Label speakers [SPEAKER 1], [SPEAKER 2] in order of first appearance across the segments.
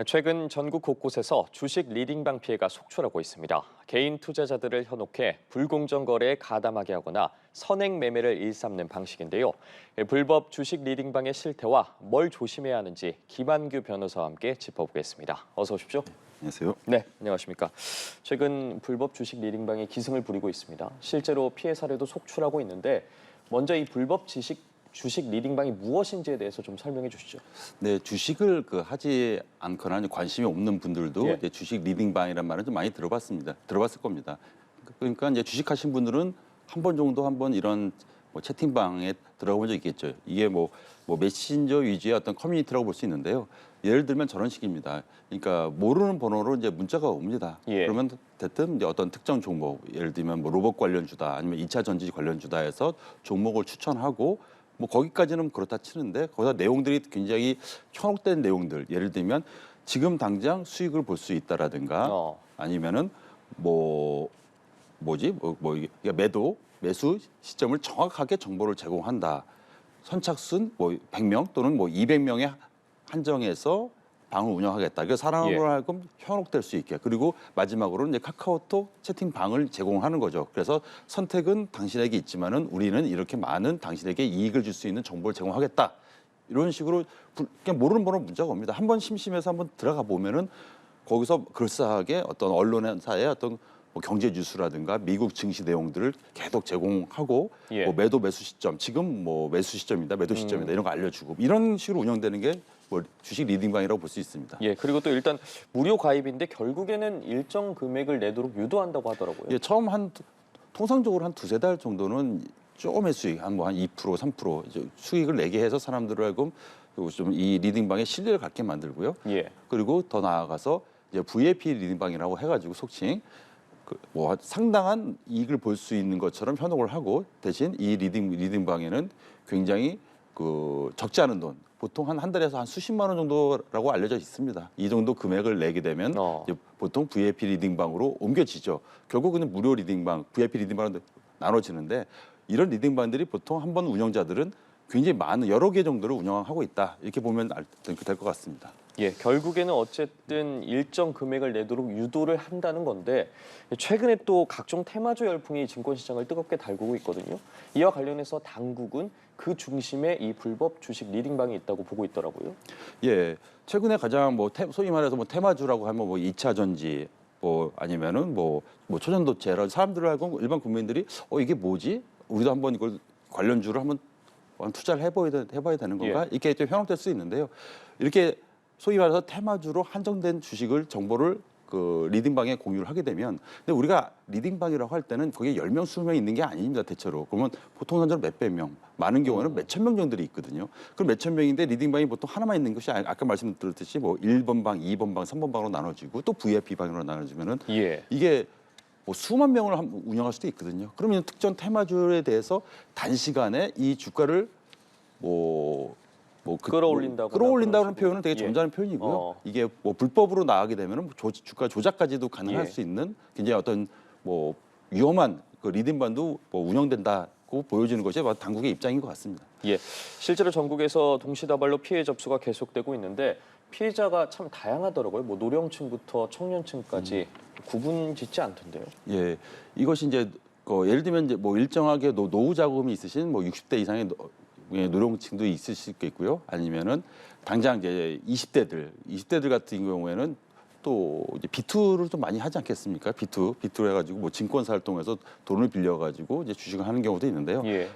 [SPEAKER 1] 최근 전국 곳곳에서 주식 리딩방 피해가 속출하고 있습니다. 개인 투자자들을 현혹해 불공정 거래에 가담하게 하거나 선행 매매를 일삼는 방식인데요. 불법 주식 리딩방의 실태와 뭘 조심해야 하는지 김한규 변호사와 함께 짚어보겠습니다. 어서 오십시오.
[SPEAKER 2] 안녕하세요.
[SPEAKER 1] 네, 안녕하십니까. 최근 불법 주식 리딩방이 기승을 부리고 있습니다. 실제로 피해 사례도 속출하고 있는데 먼저 이 불법 주식 리딩방이 무엇인지에 대해서 좀 설명해 주시죠.
[SPEAKER 2] 네, 주식을 하지 않거나 관심이 없는 분들도
[SPEAKER 1] 예.
[SPEAKER 2] 이제 주식 리딩방이라는 말은 좀 많이 들어봤을 겁니다. 그러니까 이제 주식하신 분들은 한 번 정도 이런 채팅방에 들어가 본 적 있겠죠. 이게 메신저 위주의 어떤 커뮤니티라고 볼 수 있는데요. 예를 들면 저런 식입니다. 그러니까 모르는 번호로 이제 문자가 옵니다.
[SPEAKER 1] 예.
[SPEAKER 2] 그러면 대뜸 이제 어떤 특정 종목, 예를 들면 로봇 관련주다, 아니면 2차 전지 관련주다 해서 종목을 추천하고 거기까지는 그렇다 치는데 거기다 내용들이 굉장히 현혹된 내용들, 예를 들면 지금 당장 수익을 볼 수 있다라든가 아니면은 이게 매수 시점을 정확하게 정보를 제공한다. 선착순 100명 또는 200명에 한정해서 방을 운영하겠다. 그래서 사람으로 하여금 현혹될 수 있게. 그리고 마지막으로는 이제 카카오톡 채팅방을 제공하는 거죠. 그래서 선택은 당신에게 있지만은 우리는 이렇게 많은 당신에게 이익을 줄 수 있는 정보를 제공하겠다. 이런 식으로 그냥 모르는 번호 문자가 옵니다. 한번 심심해서 한번 들어가 보면은 거기서 그럴싸하게 어떤 언론사의 어떤 경제 뉴스라든가 미국 증시 내용들을 계속 제공하고
[SPEAKER 1] 예.
[SPEAKER 2] 매수 시점, 지금 매수 시점이다, 매도 시점이다 이런 거 알려주고 이런 식으로 운영되는 게 주식 리딩방이라고 볼 수 있습니다.
[SPEAKER 1] 예, 그리고 또 일단 무료 가입인데 결국에는 일정 금액을 내도록 유도한다고 하더라고요.
[SPEAKER 2] 예, 처음 통상적으로 한 두세 달 정도는 조금의 수익, 한 2%, 3% 이제 수익을 내게 해서 사람들을 하여금 좀 이 리딩방에 신뢰를 갖게 만들고요.
[SPEAKER 1] 예.
[SPEAKER 2] 그리고 더 나아가서 이제 VIP 리딩방이라고 해가지고 속칭 상당한 이익을 볼 수 있는 것처럼 현혹을 하고 대신 이 리딩방에는 굉장히 적지 않은 돈, 보통 한 달에서 한 수십만 원 정도라고 알려져 있습니다. 이 정도 금액을 내게 되면 이제 보통 VIP 리딩방으로 옮겨지죠. 결국은 무료 리딩방, VIP 리딩방으로 나눠지는데 이런 리딩방들이 보통 한 번 운영자들은 굉장히 많은 여러 개 정도를 운영하고 있다. 이렇게 보면 될 것 같습니다.
[SPEAKER 1] 예, 결국에는 어쨌든 일정 금액을 내도록 유도를 한다는 건데 최근에 또 각종 테마주 열풍이 증권시장을 뜨겁게 달구고 있거든요. 이와 관련해서 당국은 그 중심에 이 불법 주식 리딩방이 있다고 보고 있더라고요.
[SPEAKER 2] 예, 최근에 가장 소위 말해서 테마주라고 하면 2차 전지 아니면은 초전도체 사람들을 알고 일반 국민들이 이게 뭐지? 우리도 한번 이걸 관련주를 한번 투자를 해봐야 되는 건가?
[SPEAKER 1] 예.
[SPEAKER 2] 이렇게 좀 현혹될 수 있는데요. 이렇게 소위 말해서 테마주로 한정된 정보를 리딩방에 공유를 하게 되면 근데 우리가 리딩방이라고 할 때는 거기에 10명, 20명 있는 게 아닙니다, 대체로. 그러면 보통 현재는 몇백 명, 많은 경우는 몇천 명 정도들이 있거든요. 그럼 몇천 명인데 리딩방이 보통 하나만 있는 것이 아까 말씀드렸듯이 1번 방, 2번 방, 3번 방으로 나눠지고 또 VIP 방으로 나눠지면은 이게 수만 명을 운영할 수도 있거든요. 그러면 특정 테마주에 대해서 단시간에 이 주가를 끌어올린다는 표현은 되게 점잖은 표현이고요. 이게 불법으로 나가게 되면 주가 조작까지도 가능할 수 있는 굉장히 어떤 위험한 리딩방도 운영된다고 보여지는 것이 당국의 입장인 것 같습니다.
[SPEAKER 1] 예, 실제로 전국에서 동시다발로 피해 접수가 계속되고 있는데 피해자가 참 다양하더라고요. 노령층부터 청년층까지 구분짓지 않던데요.
[SPEAKER 2] 예, 이것이 이제 예를 들면 이제 일정하게 노후 자금이 있으신 60대 이상의 노령층도 있을 수 있겠고요. 아니면은 당장 이제 20대들 같은 경우에는 또 이제 비투를 좀 많이 하지 않겠습니까? 비투를 해가지고 증권사를 통해서 돈을 빌려가지고 이제 주식을 하는 경우도 있는데요.
[SPEAKER 1] 예.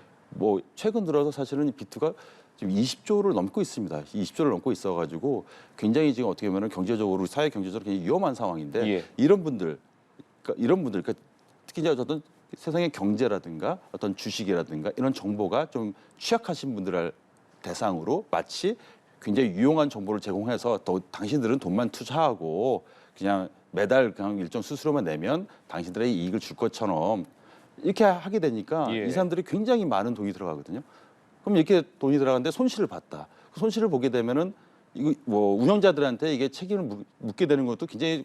[SPEAKER 2] 최근 들어서 사실은 이 비투가 지금 20조를 넘고 있습니다. 20조를 넘고 있어가지고 굉장히 지금 어떻게 보면 경제적으로 사회 경제적으로 굉장히 위험한 상황인데 이런 분들, 그러니까 특히 이제 어떤 세상의 경제라든가 어떤 주식이라든가 이런 정보가 좀 취약하신 분들을 대상으로 마치 굉장히 유용한 정보를 제공해서 당신들은 돈만 투자하고 그냥 매달 그냥 일정 수수료만 내면 당신들의 이익을 줄 것처럼 이렇게 하게 되니까 이 사람들이 굉장히 많은 돈이 들어가거든요. 그럼 이렇게 돈이 들어가는데 손실을 봤다. 그 손실을 보게 되면은 이거 운영자들한테 이게 책임을 묻게 되는 것도 굉장히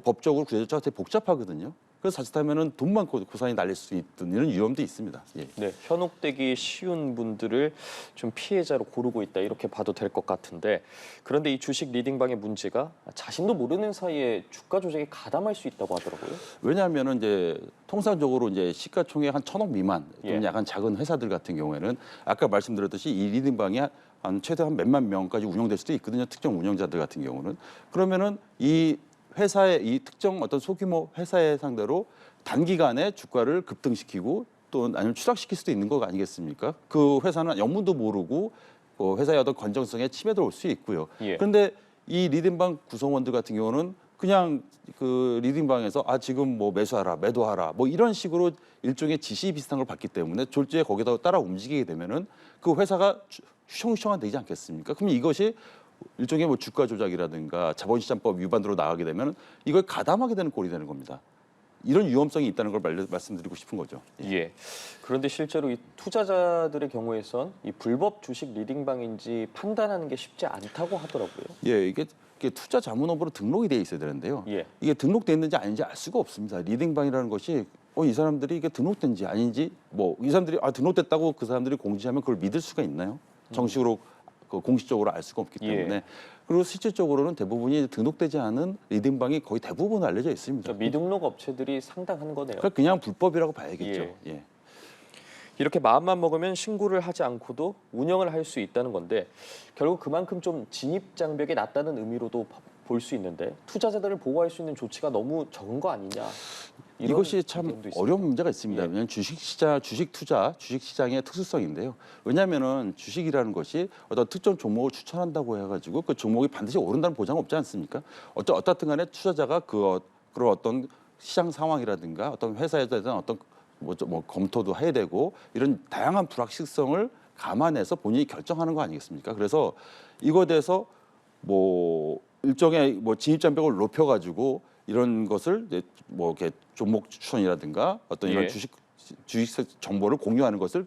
[SPEAKER 2] 법적으로 구제조차가 되게 복잡하거든요. 그래서 자칫하면은 돈만 고스란히 날릴 수 있던 이런 위험도 있습니다. 예.
[SPEAKER 1] 네, 현혹되기 쉬운 분들을 좀 피해자로 고르고 있다 이렇게 봐도 될 것 같은데 그런데 이 주식 리딩방의 문제가 자신도 모르는 사이에 주가 조작에 가담할 수 있다고 하더라고요.
[SPEAKER 2] 왜냐하면은 이제 통상적으로 이제 시가총액 한 1,000억 미만 좀
[SPEAKER 1] 예.
[SPEAKER 2] 약간 작은 회사들 같은 경우에는 아까 말씀드렸듯이 이 리딩방이 한 최대 한 몇만 명까지 운영될 수도 있거든요. 특정 운영자들 같은 경우는 그러면은 이 회사의 이 특정 어떤 소규모 회사의 상대로 단기간에 주가를 급등시키고 또 아니면 추락시킬 수도 있는 거 아니겠습니까? 그 회사는 영문도 모르고 회사의 어떤 건전성에 침해도 올 수 있고요.
[SPEAKER 1] 예.
[SPEAKER 2] 그런데 이 리딩방 구성원들 같은 경우는 그냥 그 리딩방에서 지금 뭐 매수하라, 매도하라 뭐 이런 식으로 일종의 지시 비슷한 걸 받기 때문에 졸지에 거기다 따라 움직이게 되면은 그 회사가 휘청휘청한 되지 않겠습니까? 그럼 이것이 일종의 뭐 주가 조작이라든가 자본시장법 위반으로 나가게 되면 이걸 가담하게 되는 꼴이 되는 겁니다. 이런 위험성이 있다는 걸 말씀드리고 싶은 거죠.
[SPEAKER 1] 예. 그런데 실제로 이 투자자들의 경우에선 이 불법 주식 리딩방인지 판단하는 게 쉽지 않다고 하더라고요.
[SPEAKER 2] 예, 이게 투자 자문업으로 등록이 돼 있어야 되는데요.
[SPEAKER 1] 예.
[SPEAKER 2] 이게 등록돼 있는지 아닌지 알 수가 없습니다. 리딩방이라는 것이 이 사람들이 이게 등록된지 아닌지 뭐 이 사람들이 등록됐다고 그 사람들이 공지하면 그걸 믿을 수가 있나요? 정식으로 공식적으로 알 수가 없기 때문에
[SPEAKER 1] 예.
[SPEAKER 2] 그리고 실질적으로는 대부분이 등록되지 않은 리딩방이 거의 대부분 알려져 있습니다.
[SPEAKER 1] 그러니까 미등록 업체들이 상당한 거네요.
[SPEAKER 2] 그러니까 그냥 불법이라고 봐야겠죠.
[SPEAKER 1] 예.
[SPEAKER 2] 예.
[SPEAKER 1] 이렇게 마음만 먹으면 신고를 하지 않고도 운영을 할 수 있다는 건데 결국 그만큼 좀 진입 장벽이 낮다는 의미로도 볼 수 있는데 투자자들을 보호할 수 있는 조치가 너무 적은 거 아니냐. 이런
[SPEAKER 2] 이것이 참
[SPEAKER 1] 의견도 있습니다.
[SPEAKER 2] 어려운 문제가 있습니다.
[SPEAKER 1] 예.
[SPEAKER 2] 왜냐하면 주식 투자, 주식 시장의 특수성인데요. 왜냐하면은 주식이라는 것이 어떤 특정 종목을 추천한다고 해가지고 그 종목이 반드시 오른다는 보장은 없지 않습니까? 어떻든 간에 투자자가 그런 어떤 시장 상황이라든가 어떤 회사에 대한 어떤 뭐 검토도 해야 되고 이런 다양한 불확실성을 감안해서 본인이 결정하는 거 아니겠습니까? 그래서 이거에 대해서 뭐 일종의 뭐 진입 장벽을 높여가지고 이런 것을 이제 뭐 이렇게 종목 추천이라든가 어떤 이런
[SPEAKER 1] 예.
[SPEAKER 2] 주식 정보를 공유하는 것을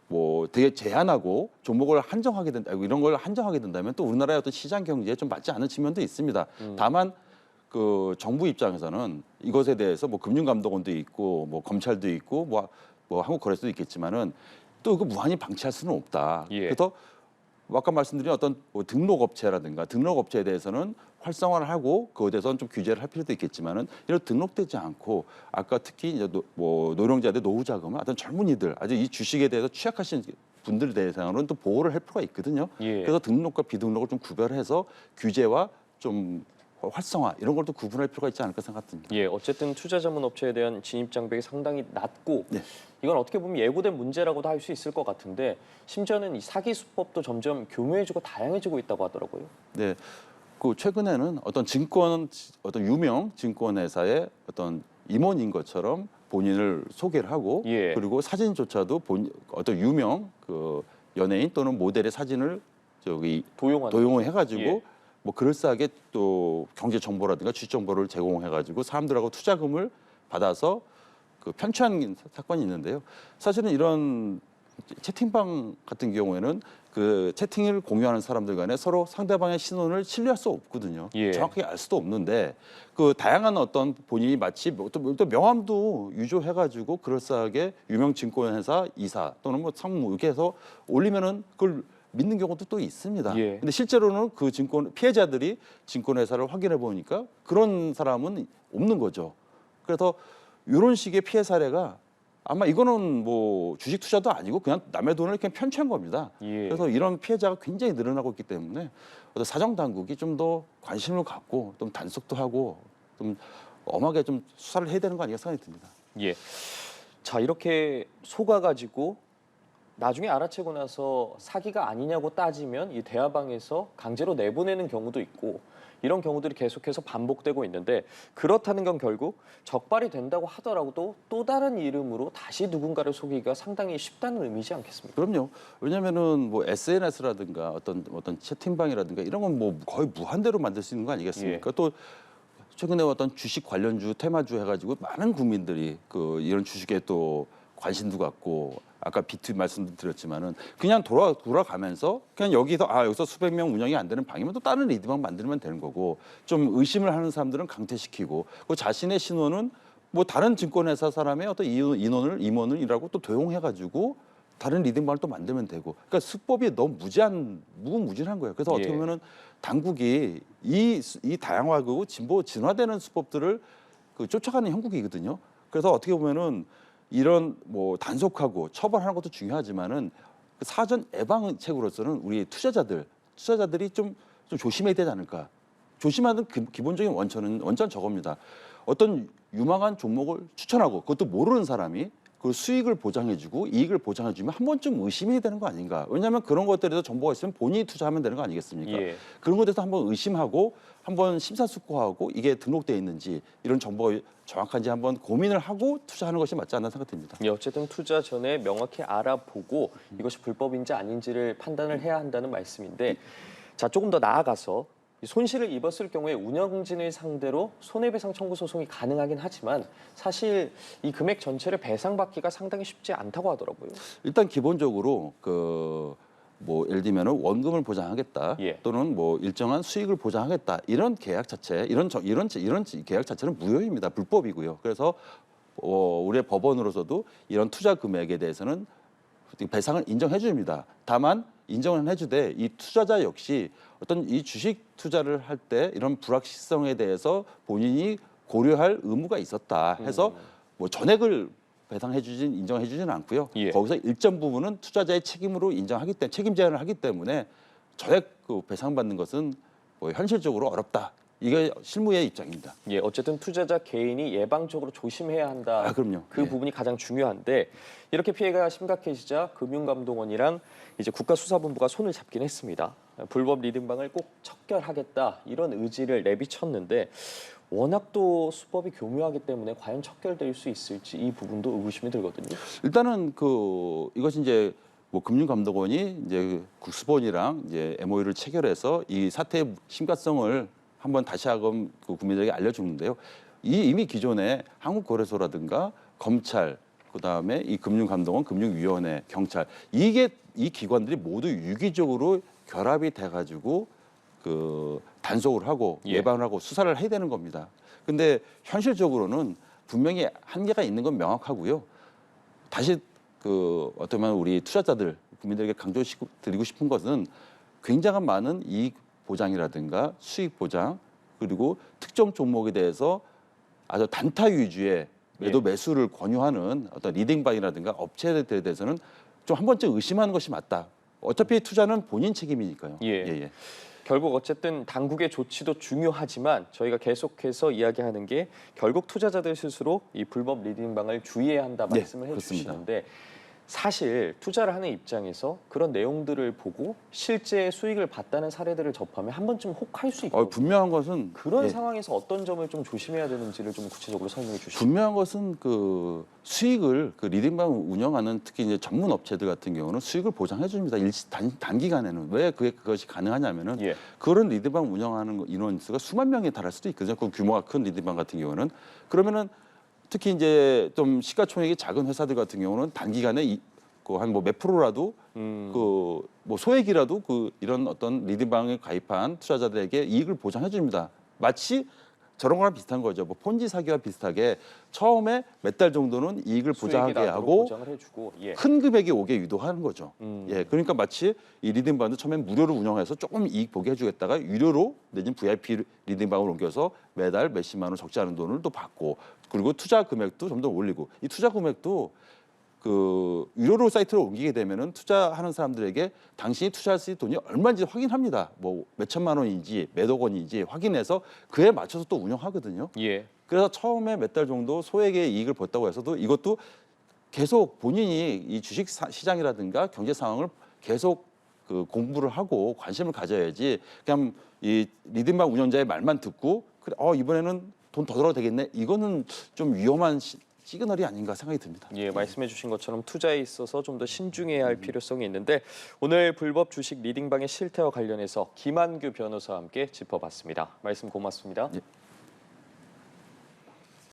[SPEAKER 2] 뭐 되게 제한하고 종목을 한정하게 된다 이런 걸 한정하게 된다면 또 우리나라의 어떤 시장 경제에 좀 맞지 않은 측면도 있습니다. 다만 그 정부 입장에서는 이것에 대해서 뭐 금융감독원도 있고 뭐 검찰도 있고 뭐 한국거래소도 있겠지만은 또 그 무한히 방치할 수는 없다.
[SPEAKER 1] 예.
[SPEAKER 2] 그래서 아까 말씀드린 어떤 뭐 등록업체라든가 등록업체에 대해서는 활성화를 하고 그에 대해서는 좀 규제를 할 필요도 있겠지만은 이런 등록되지 않고 아까 특히 이제 뭐 노령자들 노후 자금을 어떤 젊은이들 아주 이 주식에 대해서 취약하신 분들 대상으로는 또 보호를 할 필요가 있거든요.
[SPEAKER 1] 예.
[SPEAKER 2] 그래서 등록과 비등록을 좀 구별해서 규제와 좀 활성화 이런 걸 또 구분할 필요가 있지 않을까 생각됩니다.
[SPEAKER 1] 예, 어쨌든 투자 자문 업체에 대한 진입 장벽이 상당히 낮고
[SPEAKER 2] 네.
[SPEAKER 1] 이건 어떻게 보면 예고된 문제라고도 할 수 있을 것 같은데 심지어는 이 사기 수법도 점점 교묘해지고 다양해지고 있다고 하더라고요.
[SPEAKER 2] 네. 그 최근에는 어떤 유명 증권회사의 어떤 임원인 것처럼 본인을 소개를 하고
[SPEAKER 1] 예.
[SPEAKER 2] 그리고 사진조차도 어떤 유명 그 연예인 또는 모델의 사진을 도용을 해가지고
[SPEAKER 1] 예.
[SPEAKER 2] 뭐 그럴싸하게 또 경제 정보라든가 주식 정보를 제공해가지고 사람들하고 투자금을 받아서 그 편취한 사건이 있는데요. 사실은 이런 채팅방 같은 경우에는 그 채팅을 공유하는 사람들 간에 서로 상대방의 신원을 신뢰할 수 없거든요.
[SPEAKER 1] 예.
[SPEAKER 2] 정확하게 알 수도 없는데 그 다양한 어떤 본인이 마치 또 명함도 유조해가지고 그럴싸하게 유명 증권회사 이사 또는 뭐 상무 이렇게 해서 올리면은 그걸 믿는 경우도 또 있습니다.
[SPEAKER 1] 예.
[SPEAKER 2] 근데 실제로는 그 피해자들이 증권회사를 확인해 보니까 그런 사람은 없는 거죠. 그래서 이런 식의 피해 사례가 아마 이거는 뭐 주식 투자도 아니고 그냥 남의 돈을 그냥 편취한 겁니다.
[SPEAKER 1] 예.
[SPEAKER 2] 그래서 이런 피해자가 굉장히 늘어나고 있기 때문에 사정 당국이 좀 더 관심을 갖고 좀 단속도 하고 좀 엄하게 좀 수사를 해야 되는 거 아닌가 생각이 듭니다.
[SPEAKER 1] 예. 자, 이렇게 속아가지고 나중에 알아채고 나서 사기가 아니냐고 따지면 이 대화방에서 강제로 내보내는 경우도 있고 이런 경우들이 계속해서 반복되고 있는데 그렇다는 건 결국 적발이 된다고 하더라도 또 다른 이름으로 다시 누군가를 속이기가 상당히 쉽다는 의미지 않겠습니까?
[SPEAKER 2] 그럼요. 왜냐하면은 뭐 SNS라든가 어떤 채팅방이라든가 이런 건 뭐 거의 무한대로 만들 수 있는 거 아니겠습니까?
[SPEAKER 1] 예.
[SPEAKER 2] 또 최근에 어떤 주식 관련주 테마주 해가지고 많은 국민들이 이런 주식에 또 관심도 갖고 아까 B2B 말씀도 드렸지만은 그냥 돌아가면서 그냥 여기서 수백 명 운영이 안 되는 방이면 또 다른 리드방 만들면 되는 거고 좀 의심을 하는 사람들은 강퇴시키고 그 자신의 신원은 뭐 다른 증권회사 사람의 어떤 임원을이라고 또 도용해가지고 다른 리딩방을 또 만들면 되고. 그러니까 수법이 너무 무궁무진한 거예요. 그래서 어떻게 보면은 당국이 이 다양화하고 진화되는 수법들을 쫓아가는 형국이거든요. 그래서 어떻게 보면은 이런 뭐 단속하고 처벌하는 것도 중요하지만은 사전 예방책으로서는 우리 투자자들이 좀 조심해야 되지 않을까. 조심하는 기본적인 원천 저겁니다. 어떤 유망한 종목을 추천하고 그것도 모르는 사람이 그 수익을 보장해주고 이익을 보장해주면 한 번쯤 의심해야 되는 거 아닌가. 왜냐하면 그런 것들에 대해서 정보가 있으면 본인이 투자하면 되는 거 아니겠습니까?
[SPEAKER 1] 예.
[SPEAKER 2] 그런 것에 대해서 한번 의심하고 한번 심사숙고하고 이게 등록돼 있는지 이런 정보가 정확한지 한번 고민을 하고 투자하는 것이 맞지 않나 생각됩니다.
[SPEAKER 1] 예, 어쨌든 투자 전에 명확히 알아보고 이것이 불법인지 아닌지를 판단을 해야 한다는 말씀인데, 자, 조금 더 나아가서 손실을 입었을 경우에 운영진을 상대로 손해배상 청구 소송이 가능하긴 하지만 사실 이 금액 전체를 배상받기가 상당히 쉽지 않다고 하더라고요.
[SPEAKER 2] 일단 기본적으로 뭐 예를 들면 원금을 보장하겠다
[SPEAKER 1] 예.
[SPEAKER 2] 또는 뭐 일정한 수익을 보장하겠다 이런 계약 자체 이런 계약 자체는 무효입니다. 불법이고요. 그래서 우리의 법원으로서도 이런 투자 금액에 대해서는 배상을 인정해 줍니다. 다만 인정은 해주되 이 투자자 역시 어떤 이 주식 투자를 할 때 이런 불확실성에 대해서 본인이 고려할 의무가 있었다 해서 뭐 전액을 인정해 주지는 않고요.
[SPEAKER 1] 예.
[SPEAKER 2] 거기서 일정 부분은 투자자의 책임으로 책임 제한을 하기 때문에 전액 배상받는 것은 뭐 현실적으로 어렵다. 이게 실무의 입장입니다.
[SPEAKER 1] 예, 어쨌든 투자자 개인이 예방적으로 조심해야 한다.
[SPEAKER 2] 그럼요.
[SPEAKER 1] 그
[SPEAKER 2] 예.
[SPEAKER 1] 부분이 가장 중요한데, 이렇게 피해가 심각해지자 금융감독원이랑 이제 국가수사본부가 손을 잡긴 했습니다. 불법 리딩방을 꼭 척결하겠다 이런 의지를 내비쳤는데, 워낙 또 수법이 교묘하기 때문에 과연 척결될 수 있을지 이 부분도 의구심이 들거든요.
[SPEAKER 2] 일단은 이것이 이제 뭐 금융감독원이 이제 국수본이랑 이제 MOU를 체결해서 이 사태의 심각성을 한번 다시 한번 국민들에게 알려주는데요. 이미 기존에 한국거래소라든가 검찰, 그다음에 이 금융감독원, 금융위원회, 경찰 이 기관들이 모두 유기적으로 결합이 돼가지고 단속을 하고 예방을 하고 수사를 해야 되는 겁니다. 근데 현실적으로는 분명히 한계가 있는 건 명확하고요. 다시 어쩌면 우리 투자자들 국민들에게 강조드리고 싶은 것은 굉장한 많은 이익 보장이라든가 수익 보장 그리고 특정 종목에 대해서 아주 단타 위주의 매수를 권유하는 어떤 리딩방이라든가 업체들에 대해서는 좀 한 번쯤 의심하는 것이 맞다. 어차피 투자는 본인 책임이니까요.
[SPEAKER 1] 예. 결국 어쨌든 당국의 조치도 중요하지만 저희가 계속해서 이야기하는 게 결국 투자자들 스스로 이 불법 리딩방을 주의해야 한다 말씀을 해주시는데, 사실 투자를 하는 입장에서 그런 내용들을 보고 실제 수익을 봤다는 사례들을 접하면 한 번쯤 혹할 수 있거든요.
[SPEAKER 2] 분명한 것은
[SPEAKER 1] 그런 상황에서 어떤 점을 좀 조심해야 되는지를 좀 구체적으로 설명해 주시죠.
[SPEAKER 2] 분명한 것은 수익을 리딩방 운영하는 특히 이제 전문 업체들 같은 경우는 수익을 보장해 줍니다. 단기간에는 왜 그것이 가능하냐면은 그런 리딩방 운영하는 인원 수가 수만 명에 달할 수도 있거든요. 그 규모가 큰 리딩방 같은 경우는 그러면은 특히 이제 좀 시가총액이 작은 회사들 같은 경우는 단기간에 한 뭐 몇 프로라도 뭐 소액이라도 이런 어떤 리딩방에 가입한 투자자들에게 이익을 보장해 줍니다. 마치 저런 거랑 비슷한 거죠. 뭐 폰지 사기와 비슷하게 처음에 몇 달 정도는 이익을 보장하게 하고
[SPEAKER 1] 보장을 해주고,
[SPEAKER 2] 큰 금액이 오게 유도하는 거죠. 그러니까 마치 이 리딩방도 처음엔 무료로 운영해서 조금 이익 보게 해주겠다가 유료로 내진 VIP 리딩방을 옮겨서 매달 몇십만 원 적지 않은 돈을 또 받고 그리고 투자 금액도 점점 올리고 이 투자 금액도 유료로 사이트로 옮기게 되면은 투자하는 사람들에게 당신이 투자할 수 있는 돈이 얼마인지 확인합니다. 뭐 몇천만 원인지 몇억 원인지 확인해서 그에 맞춰서 또 운영하거든요. 그래서 처음에 몇 달 정도 소액의 이익을 봤다고 해서도 이것도 계속 본인이 이 주식 시장이라든가 경제 상황을 계속 공부를 하고 관심을 가져야지 그냥 이 리딩방 운영자의 말만 듣고 그래 이번에는 돈 더 들어도 되겠네 이거는 좀 위험한 시그널이 아닌가 생각이 듭니다.
[SPEAKER 1] 말씀해 주신 것처럼 투자에 있어서 좀 더 신중해야 할 필요성이 있는데, 오늘 불법 주식 리딩방의 실태와 관련해서 김한규 변호사와 함께 짚어봤습니다. 말씀 고맙습니다.